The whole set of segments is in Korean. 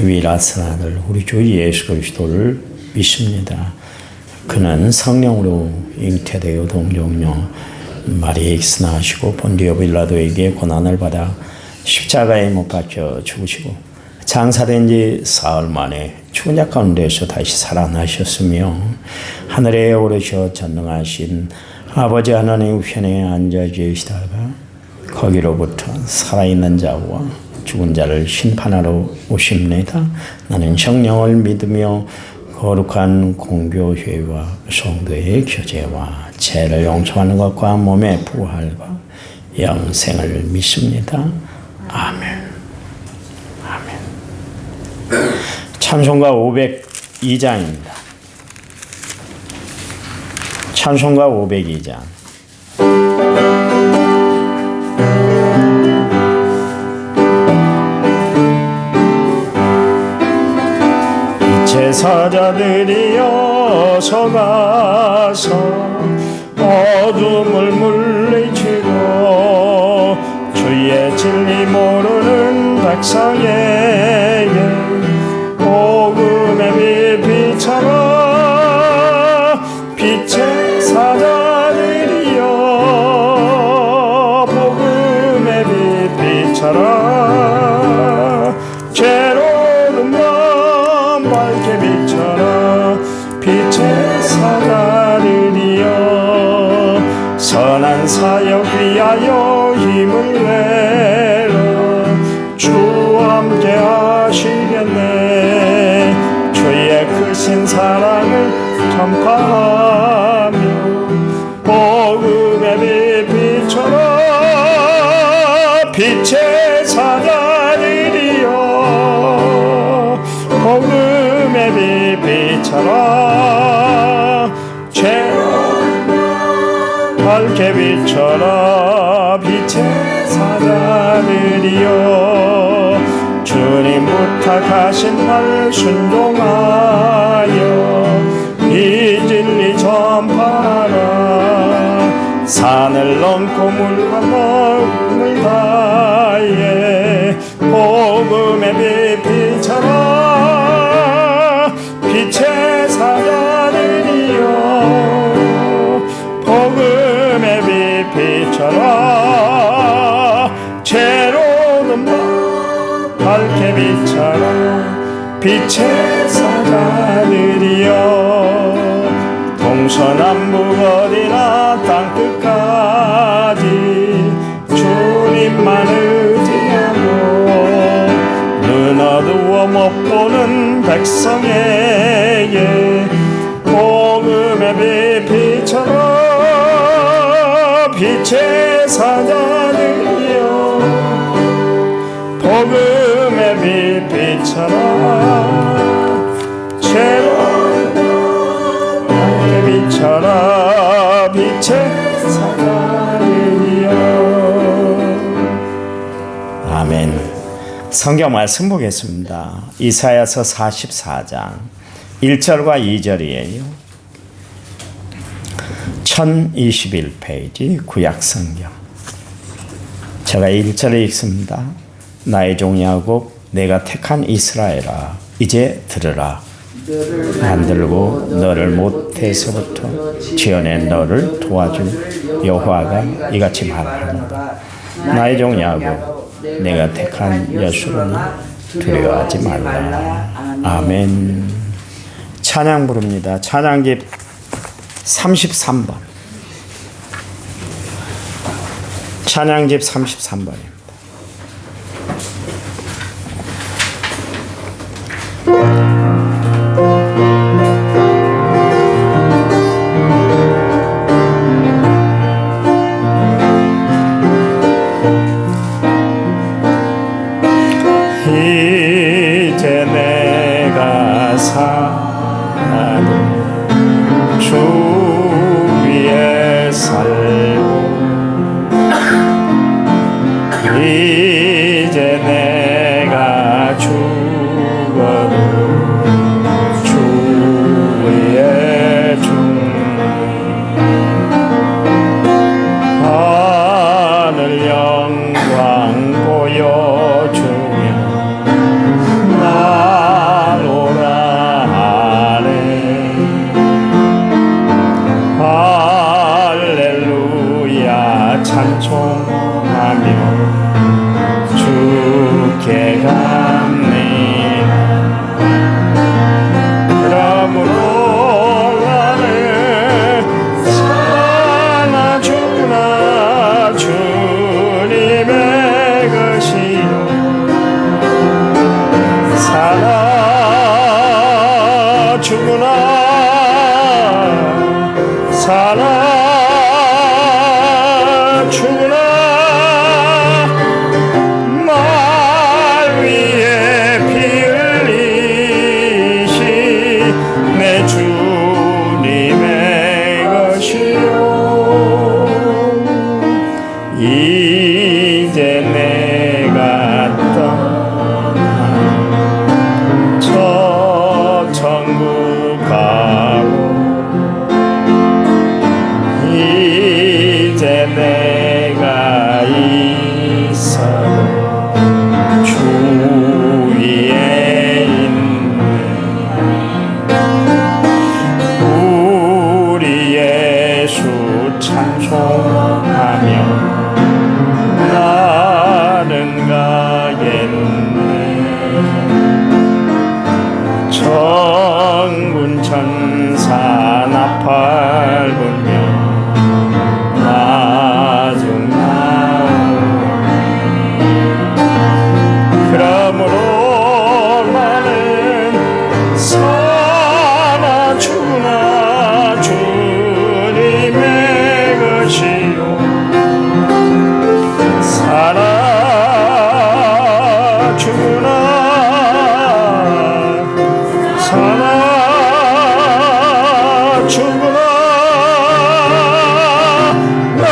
유일하신 아들 우리 주 예수 그리스도를 믿습니다. 그는 성령으로 잉태되어 동정녀 마리아에 익신하시고 본디오 빌라도에게 고난을 받아 십자가에 못 박혀 죽으시고 장사된 지 사흘 만에 죽은 자 가운데서 다시 살아나셨으며 하늘에 오르셔 전능하신 아버지 하나님 우편에 앉아 계시다가 거기로부터 살아있는 자와 죽은 자를 심판하러 오십니다. 나는 성령을 믿으며 거룩한 공교회와 성도의 교제와 죄를 용서하는 것과 몸의 부활과 영생을 믿습니다. 아멘. 아멘. 찬송가 502장입니다. 찬송가 502장. 제사자들이여 서가서 어둠을 물리치고 주의 진리 모르는 백성에게 복음의 빛 비춰라. 빛의 사자들이여 복음의 빛 비춰라. 죄로운 밤 밝게 비춰라. 빛의 사자들이여 선한 사역 위하여 힘을 내라. 주와 함께 하시겠네. 주의 크신 사랑을 전파하며 복음의 빛 비춰라. 빛의 사자들이여 복음의 빛 비춰라. 죄로운 밝게 비춰라. 빛의 사자들이여 주님 부탁하신 날 순종하여 이 진리 전파하라. 산을 넘고 물 건너 힘을 다해 복음의 빛 비춰라. 빛의 사자들이여 복음의 빛 비춰라. 죄로운 밤 밝게 비춰라. 빛의 사자들이여 동서남북 어디나 땅끝까지 주님만 의지하고 눈 어두워 못 보는 백성에게 복음의 빛 비춰라. 빛의 사자들이여 복음의 빛 비춰라. 죄로운 밝게 비춰라. 빛의 사자들이여. 아멘. 성경 말씀 보겠습니다. 이사야서 44장 1절과 2절이에요. 1021페이지 구약성경. 제가 1절에 읽습니다. 나의 종 야곱 내가 택한 이스라엘아 이제 들으라. 만들고 너를 모태에서부터 지어내 너를 도와줄 여호와가 이같이 말합니다. 나의 종 야곱 내가 택한 여수로니 두려워하지 말라. 아멘. 찬양 부릅니다. 찬양집 33번. 찬양집 33번입니다. 이제 내가 사는 주 위에 살고 죽으나 살아 죽으나 말 위에 피 흘리시 내 주님의 것이요 이제 내가 떠나 저 천국 가고 이제 내가 있어도 주 위에 있네 우리 예수 찬송하며 나는 가겠네 천군 천사 나팔 불며 나중 나오네 그러므로 나는 사나 죽으나 주님의 것이요 살아 죽으나 살아 죽으나 날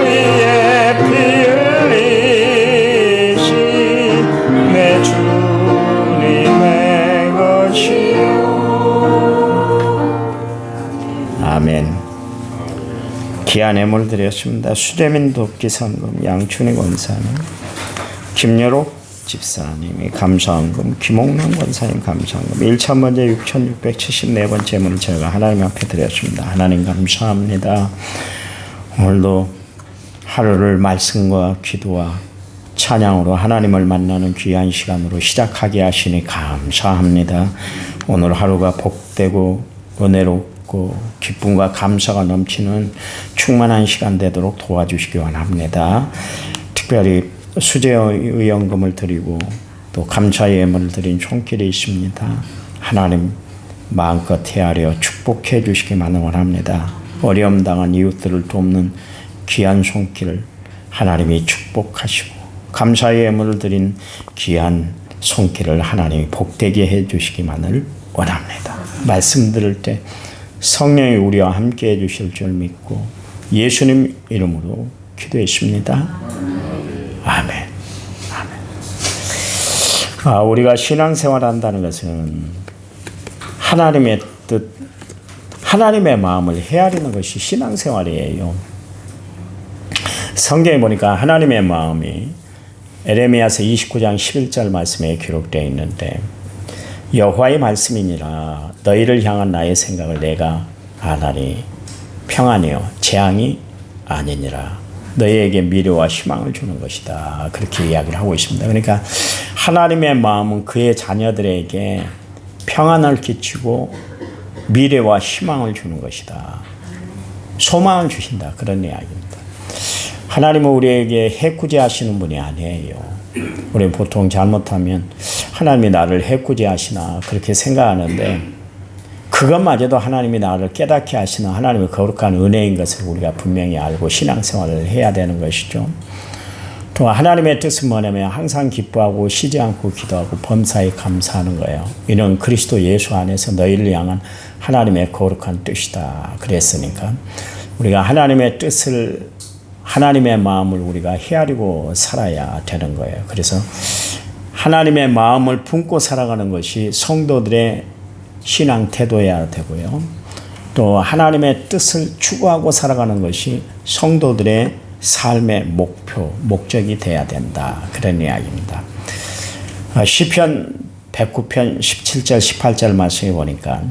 위해 피 흘리시 내 주님의 것이요 아멘. 귀한 예물 드렸습니다. 수재민 돕기성금 양춘희 권사님, 김여록 집사님이 감사헌금, 김옥남 권사님 감사헌금 1차 번째 6,674번째 예물을 제가 하나님 앞에 드렸습니다. 하나님 감사합니다. 오늘도 하루를 말씀과 기도와 찬양으로 하나님을 만나는 귀한 시간으로 시작하게 하시니 감사합니다. 오늘 하루가 복되고 은혜롭고 기쁨과 감사가 넘치는 충만한 시간 되도록 도와주시기 원합니다. 특별히 수제의 연금을 드리고 또 감사의 예물을 드린 손길이 있습니다. 하나님 마음껏 헤아려 축복해 주시기만 원합니다. 어려움 당한 이웃들을 돕는 귀한 손길을 하나님이 축복하시고 감사의 예물을 드린 귀한 손길을 하나님이 복되게 해 주시기만을 원합니다. 말씀 들을 때 성령이 우리와 함께 해 주실 줄 믿고 예수님 이름으로 기도했습니다. 아멘. 아멘. 우리가 신앙생활을 한다는 것은 하나님의 뜻, 하나님의 마음을 헤아리는 것이 신앙생활이에요. 성경에 보니까 하나님의 마음이 에레미야서 29장 11절 말씀에 기록되어 있는데 여호와의 말씀이니라 너희를 향한 나의 생각을 내가 아나니 평안이요 재앙이 아니니라 너희에게 미래와 희망을 주는 것이다. 그렇게 이야기를 하고 있습니다. 그러니까 하나님의 마음은 그의 자녀들에게 평안을 끼치고 미래와 희망을 주는 것이다. 소망을 주신다. 그런 이야기입니다. 하나님은 우리에게 해코지 하시는 분이 아니에요. 우리는 보통 잘못하면 하나님이 나를 해코지 하시나 그렇게 생각하는데 그것마저도 하나님이 나를 깨닫게 하시는 하나님의 거룩한 은혜인 것을 우리가 분명히 알고 신앙생활을 해야 되는 것이죠. 또 하나님의 뜻은 뭐냐면 항상 기뻐하고 쉬지 않고 기도하고 범사에 감사하는 거예요. 이는 그리스도 예수 안에서 너희를 향한 하나님의 거룩한 뜻이다. 그랬으니까 우리가 하나님의 뜻을 하나님의 마음을 우리가 헤아리고 살아야 되는 거예요. 그래서 하나님의 마음을 품고 살아가는 것이 성도들의 신앙 태도여야 되고요. 또 하나님의 뜻을 추구하고 살아가는 것이 성도들의 삶의 목표, 목적이 돼야 된다. 그런 이야기입니다. 시편 109편 17절 18절 말씀에 보니까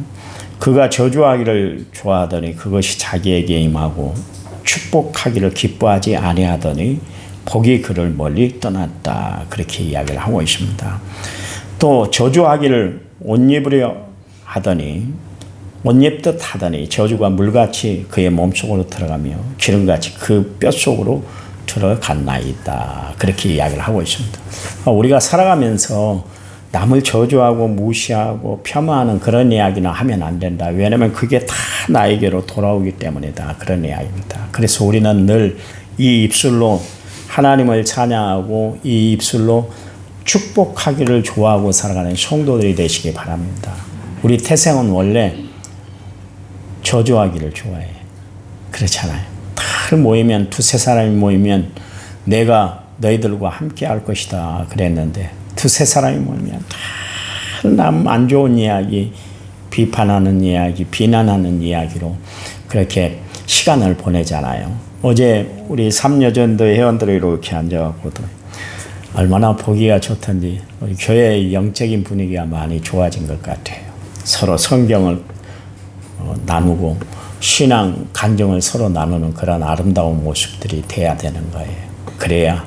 그가 저주하기를 좋아하더니 그것이 자기에게 임하고 축복하기를 기뻐하지 아니하더니 복이 그를 멀리 떠났다. 그렇게 이야기를 하고 있습니다. 또 저주하기를 옷 입으려 하더니 옷 입듯 하더니 저주가 물같이 그의 몸속으로 들어가며 기름같이 그 뼛속으로 들어갔나이다. 그렇게 이야기를 하고 있습니다. 우리가 살아가면서 남을 저주하고 무시하고 폄하하는 그런 이야기는 하면 안 된다. 왜냐하면 그게 다 나에게로 돌아오기 때문이다. 그런 이야기입니다. 그래서 우리는 늘 이 입술로 하나님을 찬양하고 이 입술로 축복하기를 좋아하고 살아가는 성도들이 되시기 바랍니다. 우리 태생은 원래 저주하기를 좋아해. 그렇잖아요. 다 모이면 두세 사람이 모이면 내가 너희들과 함께 할 것이다 그랬는데 두세 사람이 모이면 다 남 안 좋은 이야기, 비판하는 이야기, 비난하는 이야기로 그렇게 시간을 보내잖아요. 어제 우리 3여전도 회원들이 이렇게 앉아갖고도 얼마나 보기가 좋던지 우리 교회의 영적인 분위기가 많이 좋아진 것 같아요. 서로 성경을 나누고 신앙 간증을 서로 나누는 그런 아름다운 모습들이 돼야 되는 거예요. 그래야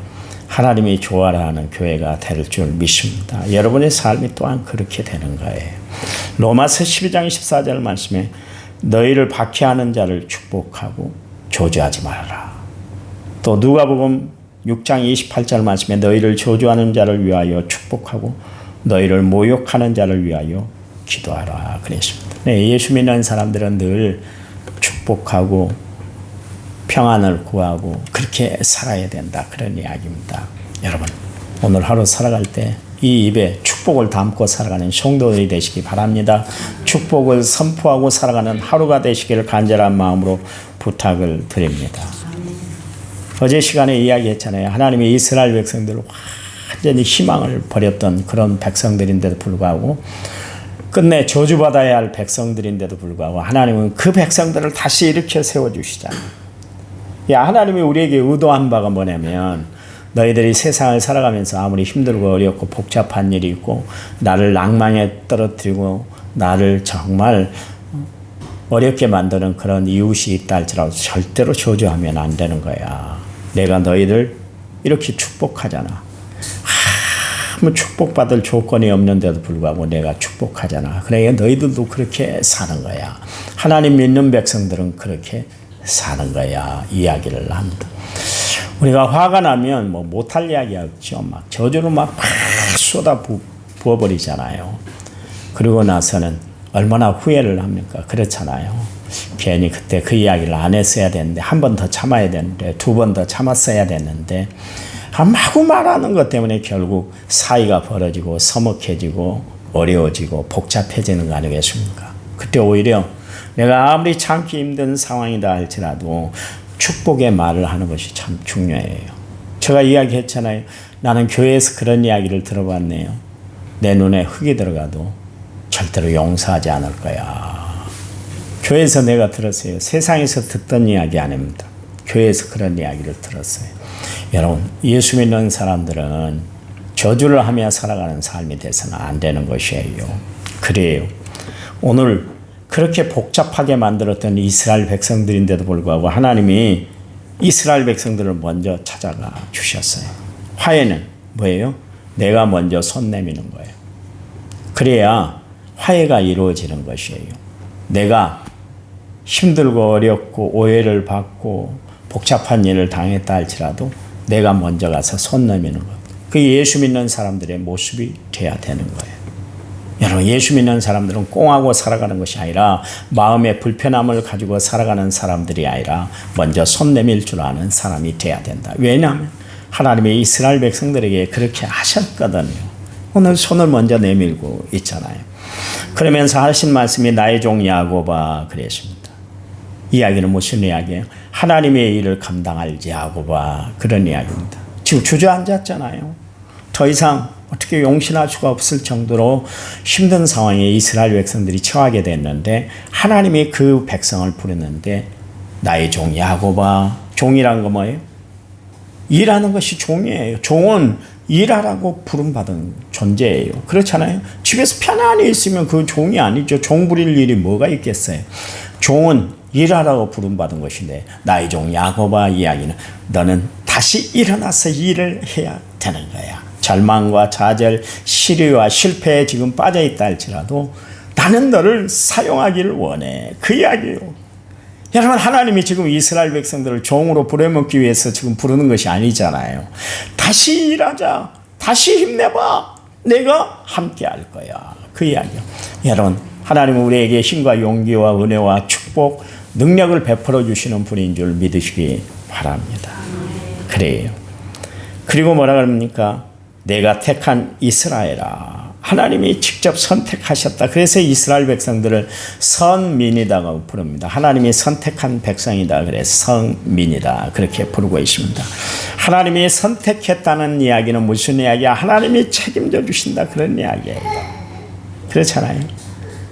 하나님이 좋아하는 교회가 될 줄 믿습니다. 여러분의 삶이 또한 그렇게 되는 거예요. 로마서 12장 14절 말씀에 너희를 박해하는 자를 축복하고 저주하지 말아라. 또 누가복음 6장 28절 말씀에 너희를 저주하는 자를 위하여 축복하고 너희를 모욕하는 자를 위하여 기도하라 그랬습니다. 네, 예수 믿는 사람들은 늘 축복하고 평안을 구하고 그렇게 살아야 된다. 그런 이야기입니다. 여러분 오늘 하루 살아갈 때 이 입에 축복을 담고 살아가는 성도들이 되시기 바랍니다. 축복을 선포하고 살아가는 하루가 되시기를 간절한 마음으로 부탁을 드립니다. 어제 시간에 이야기했잖아요. 하나님이 이스라엘 백성들을 완전히 희망을 버렸던 그런 백성들인데도 불구하고 끝내 저주받아야 할 백성들인데도 불구하고 하나님은 그 백성들을 다시 일으켜 세워주시잖아요. 하나님이 우리에게 의도한 바가 뭐냐면 너희들이 세상을 살아가면서 아무리 힘들고 어렵고 복잡한 일이 있고 나를 낭망에 떨어뜨리고 나를 정말 어렵게 만드는 그런 이웃이 있다 할지라도 절대로 저주하면 안 되는 거야. 내가 너희들 이렇게 축복하잖아. 아무 축복받을 조건이 없는데도 불구하고 내가 축복하잖아. 그러니까 너희들도 그렇게 사는 거야. 하나님 믿는 백성들은 그렇게 사는 거야. 이야기를 합니다. 우리가 화가 나면 뭐 못할 이야기가 없죠. 막 저주로 막 쏟아 부어버리잖아요. 그리고 나서는 얼마나 후회를 합니까? 그렇잖아요. 괜히 그때 그 이야기를 안 했어야 되는데 한 번 더 참아야 되는데 두 번 더 참았어야 되는데 마구 말하는 것 때문에 결국 사이가 벌어지고 서먹해지고 어려워지고 복잡해지는 거 아니겠습니까? 그때 오히려 내가 아무리 참기 힘든 상황이다 할지라도 축복의 말을 하는 것이 참 중요해요. 제가 이야기했잖아요. 나는 교회에서 그런 이야기를 들어봤네요. 내 눈에 흙이 들어가도 절대로 용서하지 않을 거야. 교회에서 내가 들었어요. 세상에서 듣던 이야기 아닙니다. 교회에서 그런 이야기를 들었어요. 여러분, 예수 믿는 사람들은 저주를 하며 살아가는 삶이 돼서는 안 되는 것이에요. 그래요. 오늘 그렇게 복잡하게 만들었던 이스라엘 백성들인데도 불구하고 하나님이 이스라엘 백성들을 먼저 찾아가 주셨어요. 화해는 뭐예요? 내가 먼저 손 내미는 거예요. 그래야 화해가 이루어지는 것이에요. 내가 힘들고 어렵고 오해를 받고 복잡한 일을 당했다 할지라도 내가 먼저 가서 손 내미는 것. 그게 예수 믿는 사람들의 모습이 돼야 되는 거예요. 여러분, 예수 믿는 사람들은 꽁하고 살아가는 것이 아니라 마음의 불편함을 가지고 살아가는 사람들이 아니라 먼저 손 내밀 줄 아는 사람이 돼야 된다. 왜냐하면 하나님이 이스라엘 백성들에게 그렇게 하셨거든요. 오늘 손을 먼저 내밀고 있잖아요. 그러면서 하신 말씀이 나의 종 야곱아 그랬습니다. 이야기는 무슨 이야기예요? 하나님의 일을 감당할 야곱아 그런 이야기입니다. 지금 주저앉았잖아요. 더 이상 어떻게 용신할 수가 없을 정도로 힘든 상황에 이스라엘 백성들이 처하게 됐는데 하나님이 그 백성을 부르는데 나의 종 야곱아. 종이란 거 뭐예요? 일하는 것이 종이에요. 종은 일하라고 부름받은 존재예요. 그렇잖아요. 집에서 편안히 있으면 그 종이 아니죠. 종 부릴 일이 뭐가 있겠어요. 종은 일하라고 부름받은 것인데 나의 종 야곱아 이야기는 너는 다시 일어나서 일을 해야 되는 거야. 절망과 좌절, 시리와 실패에 지금 빠져있다 할지라도 나는 너를 사용하기를 원해. 그 이야기예요. 여러분, 하나님이 지금 이스라엘 백성들을 종으로 부려먹기 위해서 지금 부르는 것이 아니잖아요. 다시 일하자. 다시 힘내봐. 내가 함께 할 거야. 그 이야기요. 여러분, 하나님은 우리에게 힘과 용기와 은혜와 축복, 능력을 베풀어 주시는 분인 줄 믿으시기 바랍니다. 그래요. 그리고 뭐라 그럽니까? 내가 택한 이스라엘아. 하나님이 직접 선택하셨다. 그래서 이스라엘 백성들을 선민이다고 부릅니다. 하나님이 선택한 백성이다. 그래서 성민이다. 그렇게 부르고 있습니다. 하나님이 선택했다는 이야기는 무슨 이야기야? 하나님이 책임져 주신다. 그런 이야기예요. 그렇잖아요.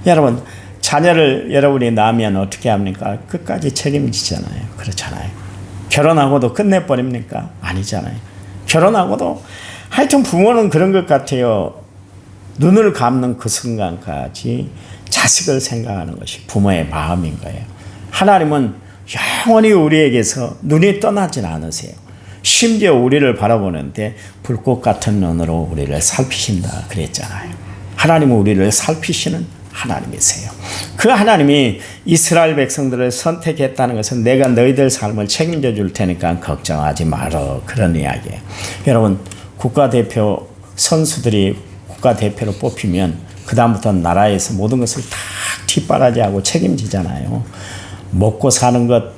여러분, 자녀를 여러분이 낳으면 어떻게 합니까? 끝까지 책임지잖아요. 그렇잖아요. 결혼하고도 끝내버립니까? 아니잖아요. 결혼하고도 하여튼 부모는 그런 것 같아요. 눈을 감는 그 순간까지 자식을 생각하는 것이 부모의 마음인 거예요. 하나님은 영원히 우리에게서 눈이 떠나진 않으세요. 심지어 우리를 바라보는데 불꽃 같은 눈으로 우리를 살피신다 그랬잖아요. 하나님은 우리를 살피시는 하나님이세요. 그 하나님이 이스라엘 백성들을 선택했다는 것은 내가 너희들 삶을 책임져 줄 테니까 걱정하지 말어. 그런 이야기예요. 여러분, 국가대표 선수들이 국가대표로 뽑히면 그 다음부터 나라에서 모든 것을 다 뒷바라지하고 책임지잖아요. 먹고 사는 것,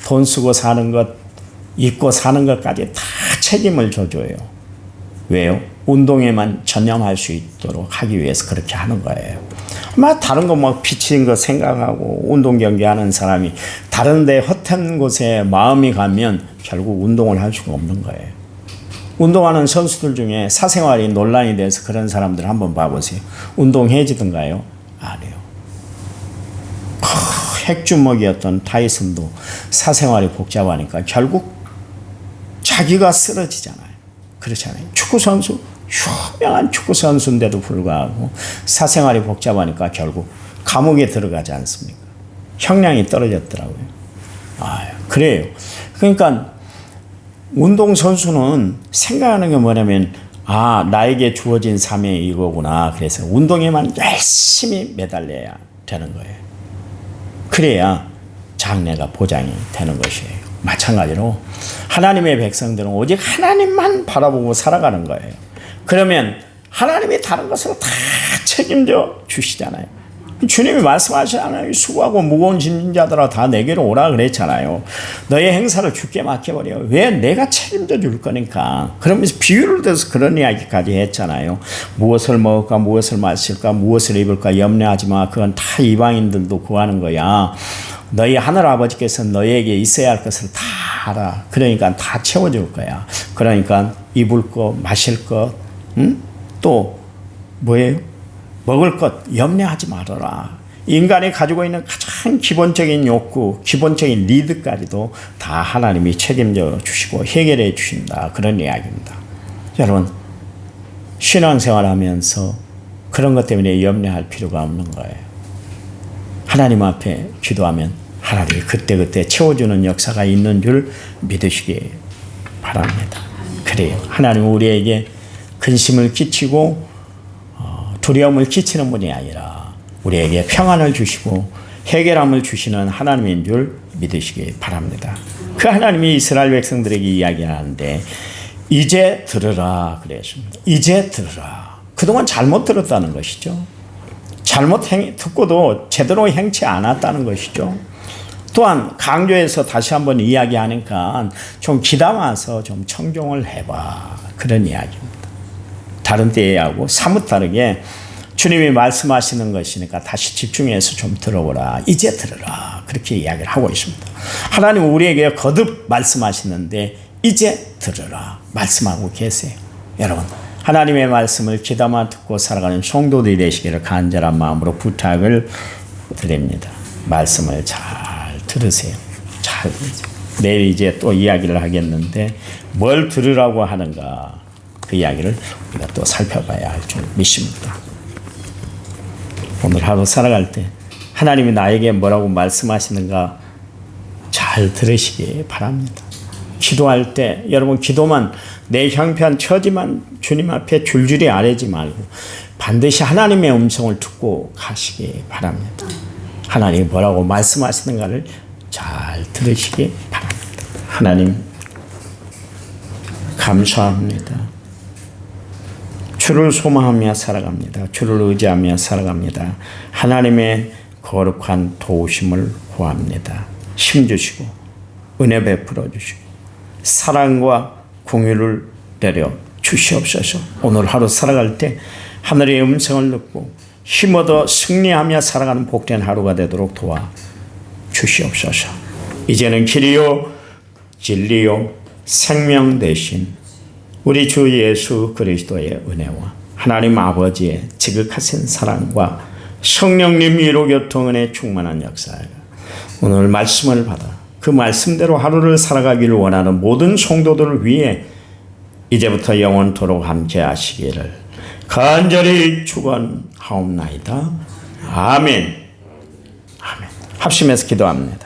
돈 쓰고 사는 것, 입고 사는 것까지 다 책임을 져줘요. 왜요? 운동에만 전념할 수 있도록 하기 위해서 그렇게 하는 거예요. 아마 다른 거 뭐 비치는 거 생각하고 운동 경기하는 사람이 다른 데 헛한 곳에 마음이 가면 결국 운동을 할 수가 없는 거예요. 운동하는 선수들 중에 사생활이 논란이 돼서 그런 사람들 한번 봐보세요. 운동해지던가요? 아니요. 핵주먹이었던 타이슨도 사생활이 복잡하니까 결국 자기가 쓰러지잖아요. 그렇잖아요. 축구선수, 유명한 축구선수인데도 불구하고 사생활이 복잡하니까 결국 감옥에 들어가지 않습니까? 형량이 떨어졌더라고요. 그래요. 그러니까 운동선수는 생각하는 게 뭐냐면 나에게 주어진 사명이 이거구나. 그래서 운동에만 열심히 매달려야 되는 거예요. 그래야 장래가 보장이 되는 것이에요. 마찬가지로 하나님의 백성들은 오직 하나님만 바라보고 살아가는 거예요. 그러면 하나님이 다른 것을 다 책임져 주시잖아요. 주님이 말씀하시잖아요. 수고하고 무거운 짐진 자들아 다 내게로 오라 그랬잖아요. 너의 행사를 주께 맡겨버려. 왜? 내가 책임져 줄 거니까. 그러면서 비유를 들어서 그런 이야기까지 했잖아요. 무엇을 먹을까, 무엇을 마실까, 무엇을 입을까 염려하지 마. 그건 다 이방인들도 구하는 거야. 너희 하늘아버지께서 너희에게 있어야 할 것을 다 알아. 그러니까 다 채워줄 거야. 그러니까 입을 것, 마실 것, 또 뭐예요? 먹을 것 염려하지 말아라. 인간이 가지고 있는 가장 기본적인 욕구, 기본적인 니드까지도 다 하나님이 책임져 주시고 해결해 주신다. 그런 이야기입니다. 여러분, 신앙생활 하면서 그런 것 때문에 염려할 필요가 없는 거예요. 하나님 앞에 기도하면 하나님이 그때그때 채워주는 역사가 있는 줄 믿으시기 바랍니다. 그래요. 하나님은 우리에게 근심을 끼치고 두려움을 끼치는 분이 아니라 우리에게 평안을 주시고 해결함을 주시는 하나님인 줄 믿으시기 바랍니다. 그 하나님이 이스라엘 백성들에게 이야기하는데 이제 들으라 그랬습니다. 이제 들으라. 그동안 잘못 들었다는 것이죠. 잘못 듣고도 제대로 행치 않았다는 것이죠. 또한 강조해서 다시 한번 이야기하니까 좀 귀담아서 좀 청종을 해봐. 그런 이야기입니다. 다른 때하고 사뭇 다르게 주님이 말씀하시는 것이니까 다시 집중해서 좀 들어보라. 이제 들으라. 그렇게 이야기를 하고 있습니다. 하나님은 우리에게 거듭 말씀하시는데 이제 들으라. 말씀하고 계세요. 여러분, 하나님의 말씀을 귀담아 듣고 살아가는 성도들이 되시기를 간절한 마음으로 부탁을 드립니다. 말씀을 잘 들으세요. 잘 들으세요. 내일 이제 또 이야기를 하겠는데 뭘 들으라고 하는가 그 이야기를 우리가 또 살펴봐야 할 줄 믿습니다. 오늘 하루 살아갈 때 하나님이 나에게 뭐라고 말씀하시는가 잘 들으시기 바랍니다. 기도할 때 여러분 기도만 내 형편 처지만 주님 앞에 줄줄이 아뢰지 말고 반드시 하나님의 음성을 듣고 가시기 바랍니다. 하나님이 뭐라고 말씀하시는가를 잘 들으시기 바랍니다. 하나님 감사합니다. 주를 소망하며 살아갑니다. 주를 의지하며 살아갑니다. 하나님의 거룩한 도우심을 구합니다. 힘 주시고 은혜 베풀어 주시고 사랑과 공유를 내려 주시옵소서. 오늘 하루 살아갈 때 하늘의 음성을 듣고 힘 얻어 승리하며 살아가는 복된 하루가 되도록 도와 주시옵소서. 이제는 길이요 진리요 생명 되신 우리 주 예수 그리스도의 은혜와 하나님 아버지의 지극하신 사랑과 성령님 위로 교통은혜 충만한 역사가 오늘 말씀을 받아 그 말씀대로 하루를 살아가기를 원하는 모든 성도들을 위해 이제부터 영원토록 함께 하시기를 간절히 축원하옵나이다. 아멘. 아멘. 합심해서 기도합니다.